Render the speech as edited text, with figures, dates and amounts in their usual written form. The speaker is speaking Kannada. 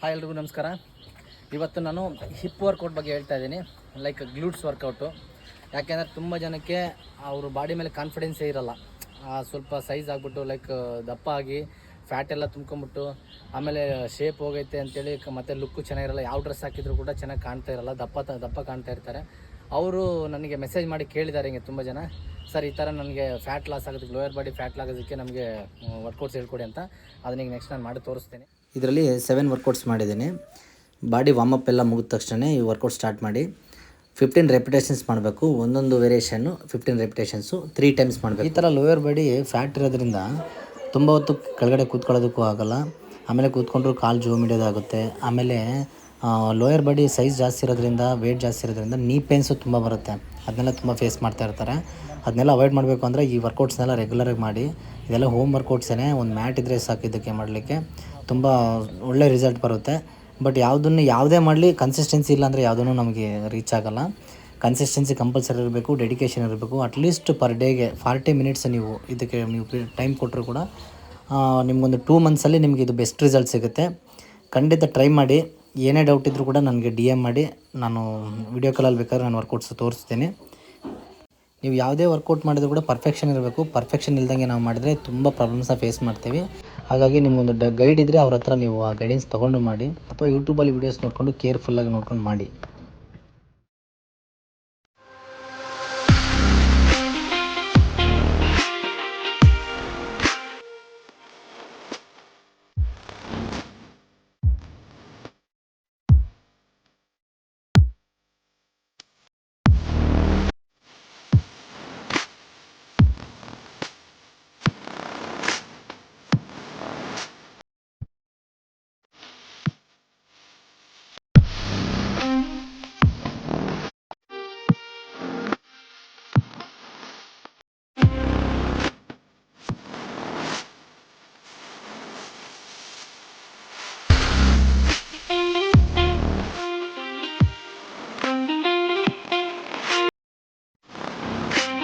ಹಾಯ್ ಎಲ್ರಿಗೂ ನಮಸ್ಕಾರ. ಇವತ್ತು ನಾನು ಹಿಪ್ ವರ್ಕೌಟ್ ಬಗ್ಗೆ ಹೇಳ್ತಾ ಇದ್ದೀನಿ, ಲೈಕ್ ಗ್ಲೂಟ್ಸ್ ವರ್ಕೌಟು. ಯಾಕೆಂದರೆ ತುಂಬ ಜನಕ್ಕೆ ಅವ್ರ ಬಾಡಿ ಮೇಲೆ ಕಾನ್ಫಿಡೆನ್ಸೇ ಇರೋಲ್ಲ. ಸ್ವಲ್ಪ ಸೈಜ್ ಆಗಿಬಿಟ್ಟು ಲೈಕ್ ದಪ್ಪ ಆಗಿ ಫ್ಯಾಟ್ ಎಲ್ಲ ತುಂಬ್ಕೊಂಬಿಟ್ಟು ಆಮೇಲೆ ಶೇಪ್ ಹೋಗೈತೆ ಅಂತೇಳಿ ಮತ್ತು ಲುಕ್ಕು ಚೆನ್ನಾಗಿರಲ್ಲ. ಯಾವ ಡ್ರೆಸ್ ಹಾಕಿದ್ರು ಕೂಡ ಚೆನ್ನಾಗಿ ಕಾಣ್ತಾ ಇರಲ್ಲ, ದಪ್ಪ ಕಾಣ್ತಾ ಇರ್ತಾರೆ. ಅವರು ನನಗೆ ಮೆಸೇಜ್ ಮಾಡಿ ಕೇಳಿದ್ದಾರೆ ಹಿಂಗೆ ತುಂಬ ಜನ, ಸರ್ ಈ ಥರ ನನಗೆ ಫ್ಯಾಟ್ ಲಾಸ್ ಆಗೋದಕ್ಕೆ, ಲೋಯರ್ ಬಾಡಿ ಫ್ಯಾಟ್ ಆಗೋದಕ್ಕೆ ನಮಗೆ ವರ್ಕೌಟ್ಸ್ ಹೇಳ್ಕೊಡಿ ಅಂತ. ಅದನ್ನ ಈಗ ನೆಕ್ಸ್ಟ್ ನಾನು ಮಾಡಿ ತೋರಿಸ್ತೀನಿ. ಇದರಲ್ಲಿ 7 ವರ್ಕೌಟ್ಸ್ ಮಾಡಿದ್ದೀನಿ. ಬಾಡಿ ವಾರ್ಮಪ್ ಎಲ್ಲ ಮುಗಿದ ತಕ್ಷಣ ಈ ವರ್ಕೌಟ್ ಸ್ಟಾರ್ಟ್ ಮಾಡಿ 15 ರೆಪಿಟೇಷನ್ಸ್ ಮಾಡಬೇಕು. ಒಂದೊಂದು ವೇರಿಯೇಷನ್ನು 15 ರೆಪಿಟೇಷನ್ಸು 3 ಟೈಮ್ಸ್ ಮಾಡಬೇಕು. ಈ ಥರ ಲೋಯರ್ ಬಾಡಿ ಫ್ಯಾಟ್ ಇರೋದ್ರಿಂದ ತುಂಬ ಹೊತ್ತು ಕೆಳಗಡೆ ಕೂತ್ಕೊಳ್ಳೋದಕ್ಕೂ ಆಗೋಲ್ಲ. ಆಮೇಲೆ ಕೂತ್ಕೊಂಡ್ರು ಕಾಲು ಜೋಮ್ ಹಿಡಿಯೋದಾಗುತ್ತೆ. ಆಮೇಲೆ ಲೋಯರ್ ಬಾಡಿ ಸೈಜ್ ಜಾಸ್ತಿ ಇರೋದ್ರಿಂದ, ವೆಯ್ಟ್ ಜಾಸ್ತಿ ಇರೋದ್ರಿಂದ ನೀ ಪೇನ್ಸು ತುಂಬ ಬರುತ್ತೆ. ಅದನ್ನೆಲ್ಲ ತುಂಬ ಫೇಸ್ ಮಾಡ್ತಾ ಇರ್ತಾರೆ. ಅದನ್ನೆಲ್ಲ ಅವಾಯ್ಡ್ ಮಾಡಬೇಕು ಅಂದರೆ ಈ ವರ್ಕೌಟ್ಸ್ನೆಲ್ಲ ರೆಗ್ಯುಲರಾಗಿ ಮಾಡಿ. ಇದೆಲ್ಲ ಹೋಮ್ ವರ್ಕೌಟ್ಸೇ, ಒಂದು ಮ್ಯಾಟ್ ಇದ್ದರೆ ಸಾಕಿದ್ದಕ್ಕೆ ಮಾಡಲಿಕ್ಕೆ ತುಂಬ ಒಳ್ಳೆ ರಿಸಲ್ಟ್ ಬರುತ್ತೆ. ಬಟ್ ಯಾವುದೇ ಮಾಡಲಿ ಕನ್ಸಿಸ್ಟೆನ್ಸಿ ಇಲ್ಲ ಅಂದರೆ ಯಾವುದೂ ನಮಗೆ ರೀಚ್ ಆಗೋಲ್ಲ. ಕನ್ಸಿಸ್ಟೆನ್ಸಿ ಕಂಪಲ್ಸರಿ ಇರಬೇಕು, ಡೆಡಿಕೇಶನ್ ಇರಬೇಕು. ಅಟ್ಲೀಸ್ಟ್ ಪರ್ ಡೇಗೆ 40 ಮಿನಿಟ್ಸ್ ನೀವು ಇದಕ್ಕೆ ಟೈಮ್ ಕೊಟ್ಟರು ಕೂಡ ನಿಮಗೊಂದು 2 ಮಂತ್ಸಲ್ಲಿ ನಿಮಗೆ ಇದು ಬೆಸ್ಟ್ ರಿಸಲ್ಟ್ ಸಿಗುತ್ತೆ. ಖಂಡಿತ ಟ್ರೈ ಮಾಡಿ. ಏನೇ ಡೌಟ್ ಇದ್ದರೂ ಕೂಡ ನನಗೆ DM ಮಾಡಿ, ನಾನು ವಿಡಿಯೋ ಕಾಲಲ್ಲಿ ಬೇಕಾದ್ರೆ ನಾನು ವರ್ಕೌಟ್ಸ್ ತೋರಿಸ್ತೀನಿ. ನೀವು ಯಾವುದೇ ವರ್ಕೌಟ್ ಮಾಡಿದರೂ ಕೂಡ ಪರ್ಫೆಕ್ಷನ್ ಇರಬೇಕು. ಪರ್ಫೆಕ್ಷನ್ ಇಲ್ದಂಗೆ ನಾವು ಮಾಡಿದರೆ ತುಂಬ ಪ್ರಾಬ್ಲಮ್ಸ್ನ ಫೇಸ್ ಮಾಡ್ತೀವಿ. ಹಾಗಾಗಿ ನಿಮಗೊಂದು ಗೈಡ್ ಇದ್ದರೆ ಅವ್ರ ಹತ್ರ ನೀವು ಆ ಗೈಡೆನ್ಸ್ ತೊಗೊಂಡು ಮಾಡಿ, ಅಥವಾ ಯೂಟ್ಯೂಬಲ್ಲಿ ವೀಡಿಯೋಸ್ ನೋಡಿಕೊಂಡು ಕೇರ್ಫುಲ್ಲಾಗಿ ನೋಡ್ಕೊಂಡು ಮಾಡಿ.